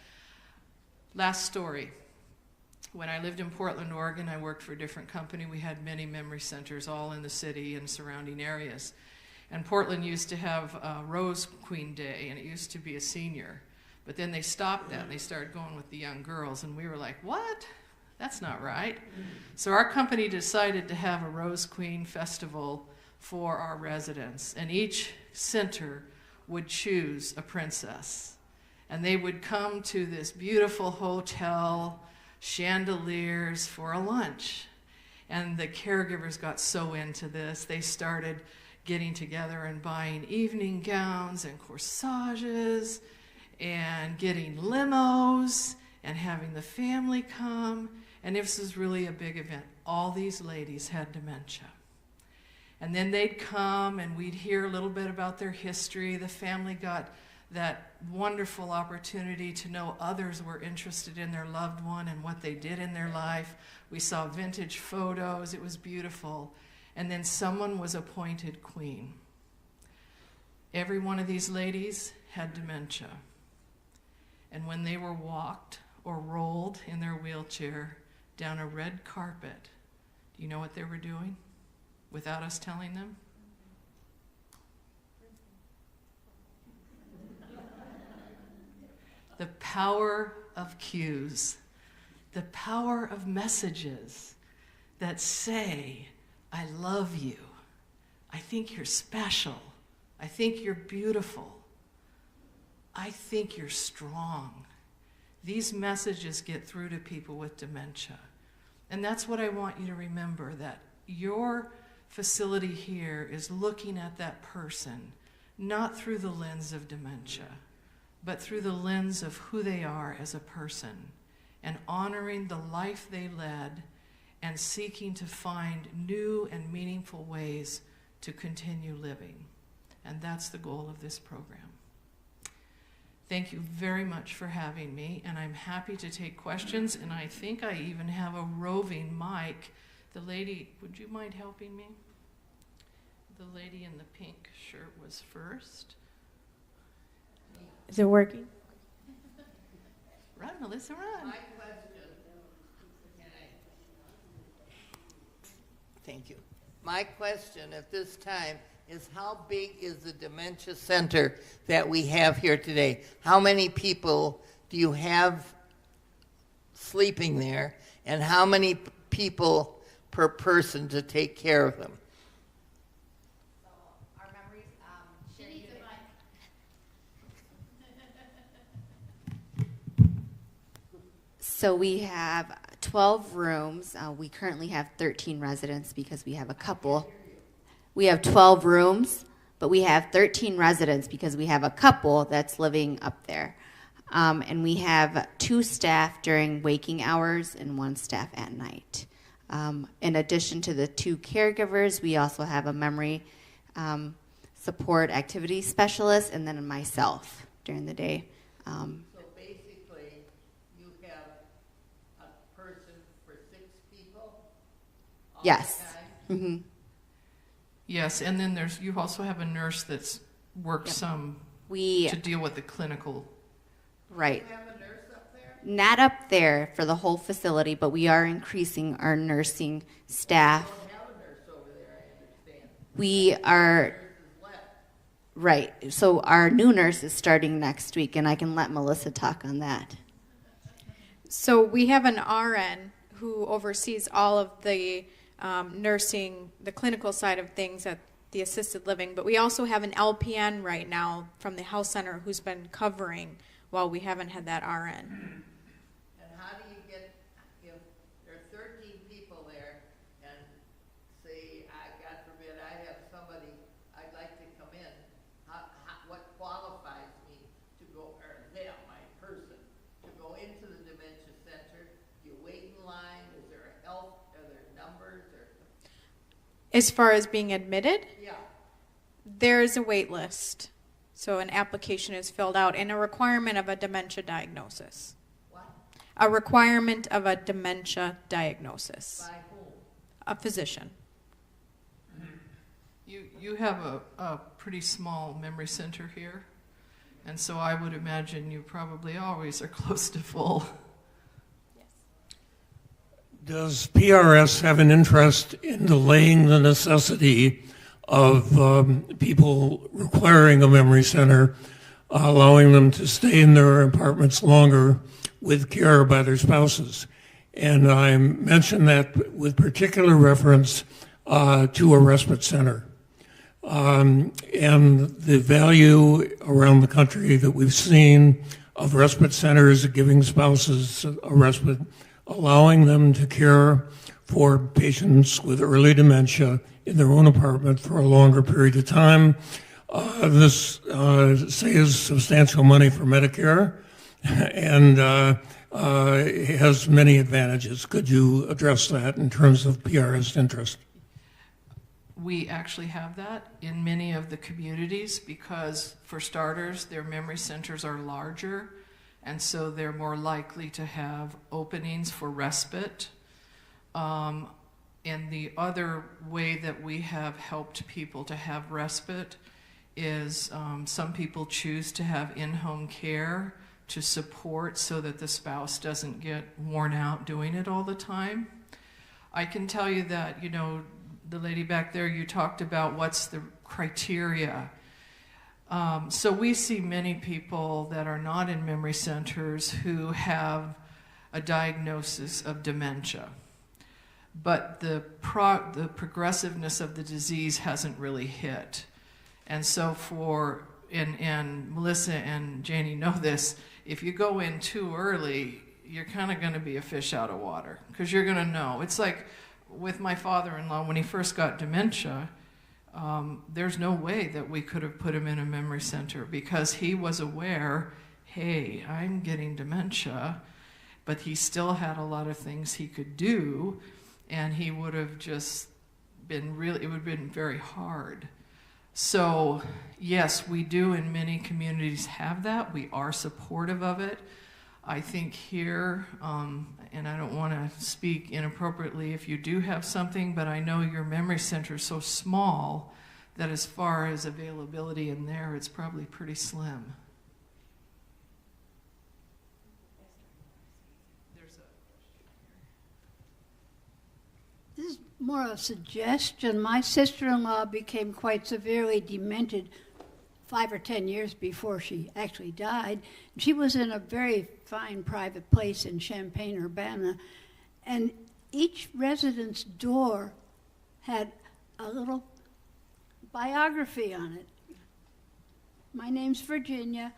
Last story. When I lived in Portland, Oregon, I worked for a different company. We had many memory centers all in the city and surrounding areas. And Portland used to have Rose Queen Day, and it used to be a senior. But then they stopped that, and they started going with the young girls, and we were like, what? That's not right. So our company decided to have a Rose Queen Festival for our residents, and each center would choose a princess. And they would come to this beautiful hotel, chandeliers for a lunch. And the caregivers got so into this, they started getting together and buying evening gowns and corsages and getting limos and having the family come. And this was really a big event. All these ladies had dementia. And then they'd come and we'd hear a little bit about their history. The family got that wonderful opportunity to know others were interested in their loved one and what they did in their life. We saw vintage photos. It was beautiful. And then someone was appointed queen. Every one of these ladies had dementia. And when they were walked or rolled in their wheelchair down a red carpet, do you know what they were doing without us telling them? The power of cues, the power of messages that say, I love you, I think you're special, I think you're beautiful, I think you're strong. These messages get through to people with dementia. And that's what I want you to remember, that your facility here is looking at that person, not through the lens of dementia, but through the lens of who they are as a person, and honoring the life they led and seeking to find new and meaningful ways to continue living. And that's the goal of this program. Thank you very much for having me, and I'm happy to take questions, and I think I even have a roving mic. The lady, would you mind helping me? The lady in the pink shirt was first. Is it working? Run, Melissa, run. My question, thank you. My question at this time is, how big is the dementia center that we have here today? How many people do you have sleeping there, and how many people per person to take care of them? So our memories, She needs a mic. so we have 12 rooms. We currently have 13 residents because we have a couple. We have 12 rooms, but we have 13 residents because we have a couple that's living up there. And we have 2 staff during waking hours and 1 staff at night. In addition to the 2 caregivers, we also have a memory support activity specialist, and then myself during the day. So basically, you have a person for 6 people? All Yes. the time? Mm-hmm. Yes, and then you also have a nurse that's worked some to deal with the clinical. Right. Do you have a nurse up there? Not up there for the whole facility, but we are increasing our nursing staff. You don't have a nurse over there, I understand. We are, Nurses left. right, so our new nurse is starting next week, and I can let Melissa talk on that. So we have an RN who oversees all of the nursing, the clinical side of things at the assisted living, but we also have an LPN right now from the health center who's been covering while we haven't had that RN. And how do you get, if there are 13 people there, and say, God forbid, I have somebody, I'd like to come in, what qualifies me to go, or them, my person, to go into the dementia center? Do you wait in line? Is there a help? Are there numbers? Or As far as being admitted, yeah. there's a wait list. So an application is filled out and a requirement of a dementia diagnosis. What? A requirement of a dementia diagnosis. By whom? A physician. You have a pretty small memory center here, and so I would imagine you probably always are close to full. Does PRS have an interest in delaying the necessity of people requiring a memory center, allowing them to stay in their apartments longer with care by their spouses? And I mention that with particular reference to a respite center. And the value around the country that we've seen of respite centers giving spouses a respite, allowing them to care for patients with early dementia in their own apartment for a longer period of time. This saves substantial money for Medicare and has many advantages. Could you address that in terms of PRS interest? We actually have that in many of the communities because, for starters, their memory centers are larger, and so they're more likely to have openings for respite. And the other way that we have helped people to have respite is some people choose to have in-home care to support so that the spouse doesn't get worn out doing it all the time. I can tell you that, you know, the lady back there, you talked about what's the criteria. So we see many people that are not in memory centers who have a diagnosis of dementia, but the progressiveness of the disease hasn't really hit. And so and Melissa and Janie know this, if you go in too early, you're kind of going to be a fish out of water, because you're going to know. It's like with my father-in-law, when he first got dementia, there's no way that we could have put him in a memory center, because he was aware, hey, I'm getting dementia, but he still had a lot of things he could do, and he would have just been it would have been very hard. So yes, we do in many communities have that. We are supportive of it. I think here, and I don't want to speak inappropriately if you do have something, but I know your memory center is so small that as far as availability in there, it's probably pretty slim. This is more a suggestion. My sister-in-law became quite severely demented 5 or 10 years before she actually died. She was in a very fine private place in Champaign-Urbana, and each resident's door had a little biography on it. My name's Virginia.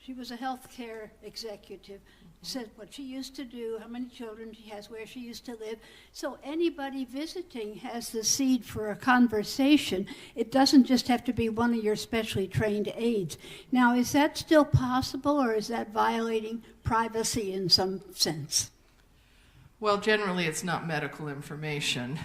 She was a healthcare executive. Said what she used to do, how many children she has, where she used to live. So anybody visiting has the seed for a conversation. It doesn't just have to be one of your specially trained aides. Now, is that still possible, or is that violating privacy in some sense? Well, generally it's not medical information.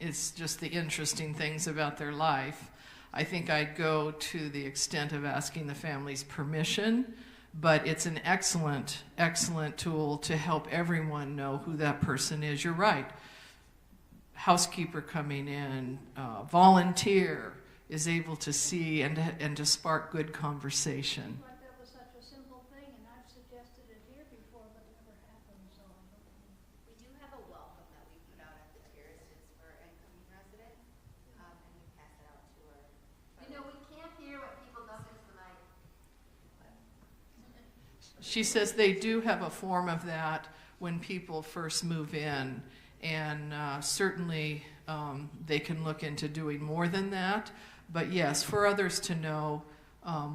It's just the interesting things about their life. I think I'd go to the extent of asking the family's permission, but it's an excellent, excellent tool to help everyone know who that person is. You're right. Housekeeper coming in, volunteer is able to see and to spark good conversation. But that was such a simple thing, and I've suggested it here before, but it never happened, so I don't know. We do have a welcome that we put out at the terraces for incoming residents, and we pass it out to our. You know, we can't hear what people know since the mic. She says they do have a form of that when people first move in, and certainly they can look into doing more than that. But yes, for others to know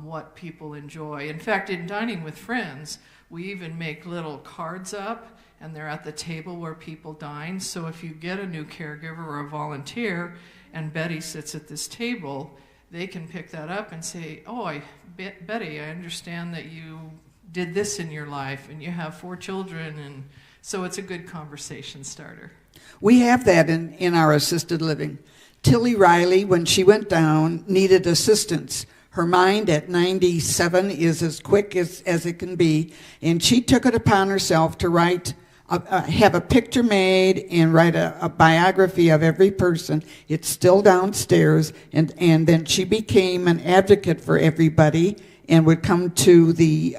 what people enjoy. In fact, in Dining with Friends, we even make little cards up, and they're at the table where people dine. So if you get a new caregiver or a volunteer, and Betty sits at this table, they can pick that up and say, oh, Betty, I understand that you did this in your life, and you have 4 children, and so it's a good conversation starter. We have that in our assisted living. Tilly Riley, when she went down, needed assistance. Her mind at 97 is as quick as it can be, and she took it upon herself to write, have a picture made and write a biography of every person. It's still downstairs, and then she became an advocate for everybody and would come to the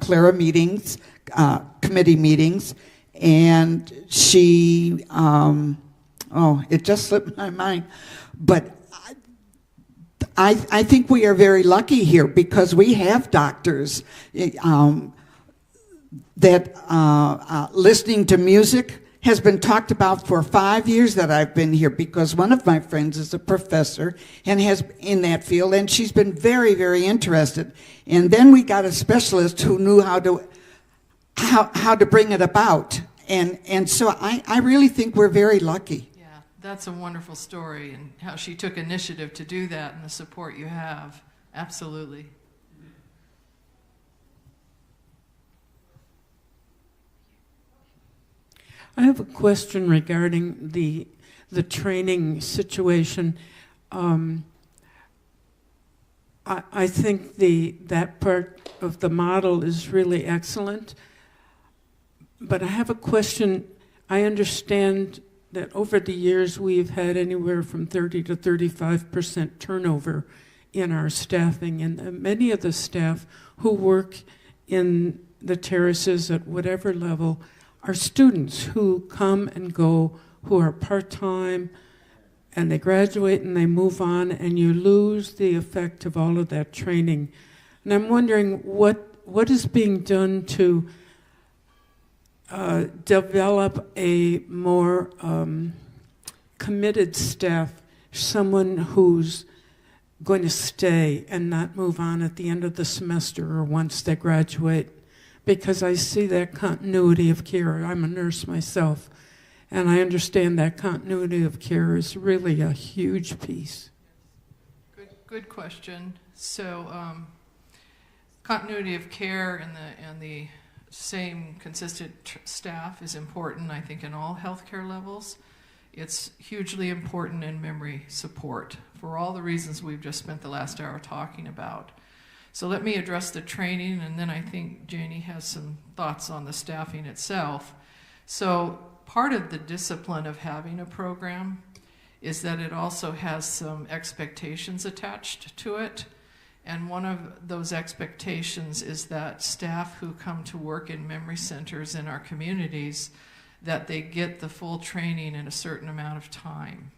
Clara meetings, committee meetings, and she, it just slipped my mind, but I think we are very lucky here because we have doctors that listening to music has been talked about for 5 years that I've been here, because one of my friends is a professor and has in that field, and she's been very, very interested. And then we got a specialist who knew how to bring it about. And so I really think we're very lucky. Yeah, that's a wonderful story, and how she took initiative to do that and the support you have. Absolutely. I have a question regarding the training situation. I think that part of the model is really excellent, but I have a question. I understand that over the years we've had anywhere from 30 to 35% turnover in our staffing, and many of the staff who work in the terraces at whatever level are students who come and go, who are part-time, and they graduate and they move on, and you lose the effect of all of that training. And I'm wondering what is being done to develop a more committed staff, someone who's going to stay and not move on at the end of the semester or once they graduate, because I see that continuity of care. I'm a nurse myself, and I understand that continuity of care is really a huge piece. Good question. So continuity of care and the same consistent staff is important, I think, in all healthcare levels. It's hugely important in memory support for all the reasons we've just spent the last hour talking about. So let me address the training, and then I think Janie has some thoughts on the staffing itself. So part of the discipline of having a program is that it also has some expectations attached to it. And one of those expectations is that staff who come to work in memory centers in our communities, that they get the full training in a certain amount of time.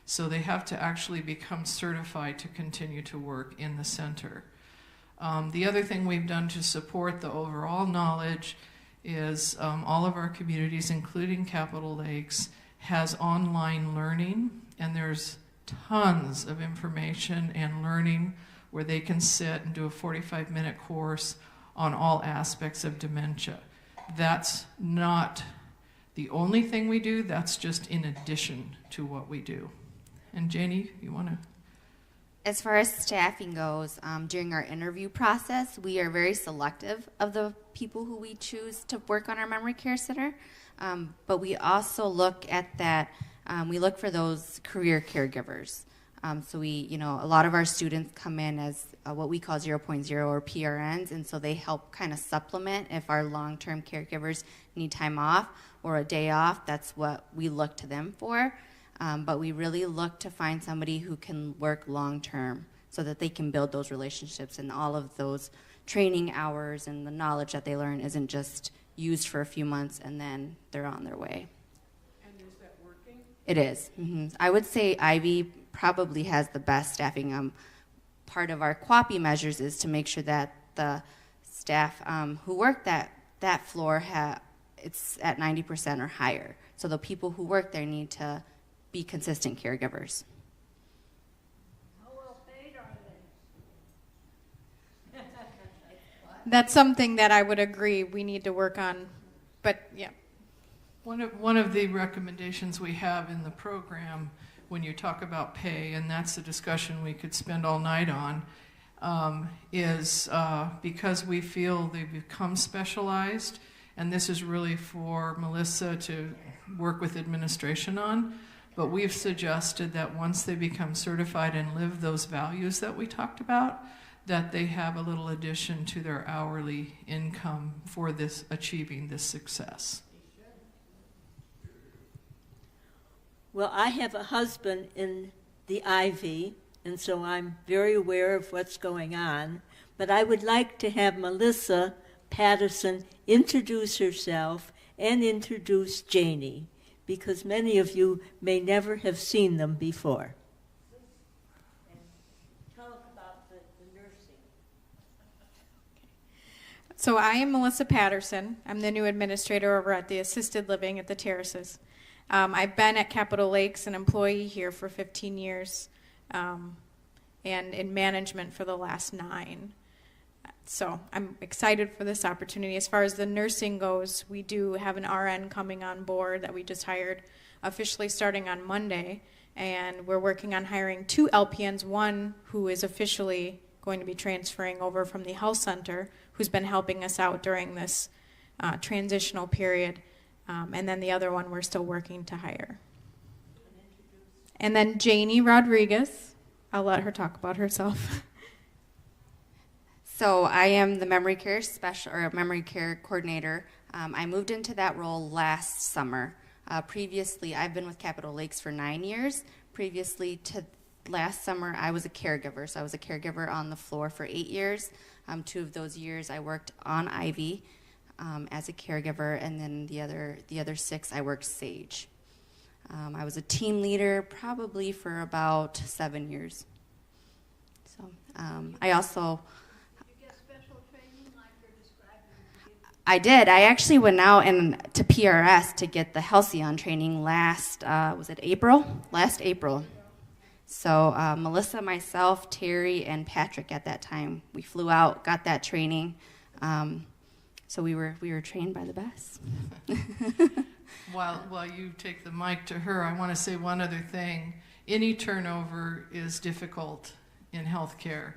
So they have to actually become certified to continue to work in the center. The other thing we've done to support the overall knowledge is all of our communities, including Capitol Lakes, has online learning, and there's tons of information and learning where they can sit and do a 45-minute course on all aspects of dementia. That's not the only thing we do, that's just in addition to what we do. And Janie, you want to? As far as staffing goes, during our interview process, we are very selective of the people who we choose to work on our memory care center. But we also look at that, we look for those career caregivers. So a lot of our students come in as what we call 0.0 or PRNs, and so they help kind of supplement if our long-term caregivers need time off or a day off. That's what we look to them for. But we really look to find somebody who can work long-term so that they can build those relationships, and all of those training hours and the knowledge that they learn isn't just used for a few months and then they're on their way. And is that working? It is. I would say Ivy probably has the best staffing. Part of our QAPI measures is to make sure that the staff who work that floor it's at 90% or higher. So the people who work there need to be consistent caregivers. How well paid are they? That's something that I would agree we need to work on, but yeah. One of the recommendations we have in the program when you talk about pay, and that's a discussion we could spend all night on, is because we feel they become specialized, and this is really for Melissa to work with administration on, but we've suggested that once they become certified and live those values that we talked about, that they have a little addition to their hourly income for this achieving this success. Well, I have a husband in the Ivy, and so I'm very aware of what's going on. But I would like to have Melissa Patterson introduce herself and introduce Janie, because many of you may never have seen them before. And tell us about the nursing. So I am Melissa Patterson. I'm the new administrator over at the assisted living at the Terraces. I've been at Capitol Lakes, an employee here for 15 years, and in management for the last 9. So I'm excited for this opportunity. As far as the nursing goes, we do have an RN coming on board that we just hired, officially starting on Monday, and we're working on hiring 2 LPNs, one who is officially going to be transferring over from the health center, who's been helping us out during this transitional period. And then the other one we're still working to hire. And then Janie Rodriguez. I'll let her talk about herself. So I am the memory care memory care coordinator. I moved into that role last summer. Previously, I've been with Capitol Lakes for 9 years. Previously to last summer, I was a caregiver. So I was a caregiver on the floor for 8 years. 2 of those years, I worked on Ivy as a caregiver, and then the other 6, I worked SAGE. I was a team leader probably for about 7 years. So I also... I did. I actually went out to PRS to get the Halcyon training last April? Last April. So Melissa, myself, Terry, and Patrick at that time, we flew out, got that training. So we were trained by the best. While you take the mic to her, I want to say one other thing. Any turnover is difficult in healthcare.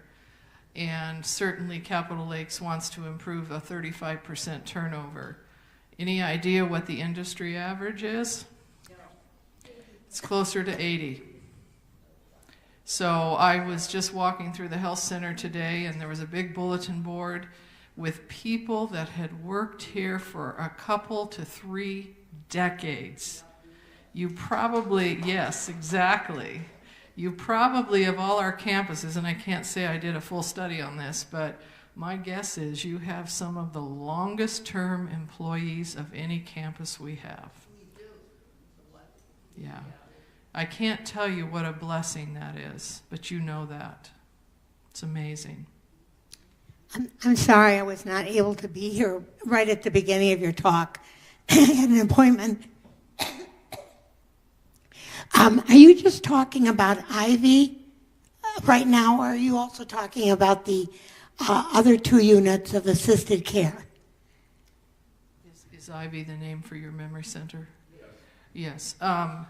And certainly Capitol Lakes wants to improve a 35% turnover. Any idea what the industry average is? It's closer to 80. So I was just walking through the health center today, and there was a big bulletin board with people that had worked here for a couple to 3 decades. You probably, yes, exactly. You probably, of all our campuses, and I can't say I did a full study on this, but my guess is you have some of the longest term employees of any campus we have. Yeah. I can't tell you what a blessing that is, but you know that. It's amazing. I'm sorry I was not able to be here right at the beginning of your talk. I had an appointment. Are you just talking about Ivy right now, or are you also talking about the other 2 units of assisted care? Is Ivy the name for your memory center? Yes. I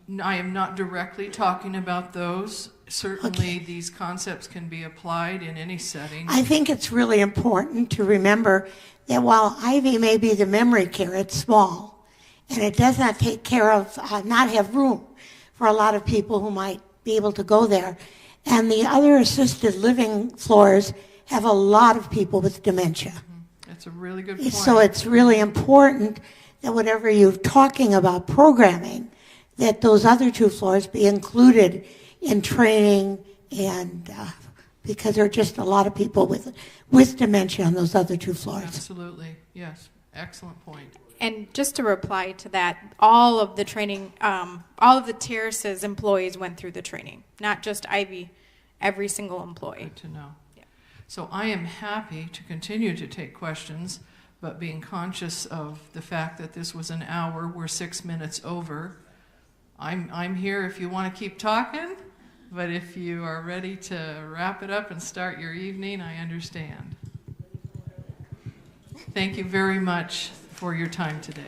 am not directly talking about those. Certainly these concepts can be applied in any setting. I think it's really important to remember that while Ivy may be the memory care, it's small, and it does not take care of, not have room for a lot of people who might be able to go there. And the other assisted living floors have a lot of people with dementia. That's a really good point. So it's really important that whatever you're talking about programming, that those other 2 floors be included in training, and because there are just a lot of people with dementia on those other 2 floors. Absolutely, yes. Excellent point. And just to reply to that, all of the training, all of the Terraces employees went through the training, not just Ivy, every single employee. Good to know. Yeah. So I am happy to continue to take questions, but being conscious of the fact that this was an hour, we're 6 minutes over. I'm here if you want to keep talking, but if you are ready to wrap it up and start your evening, I understand. Thank you very much for your time today.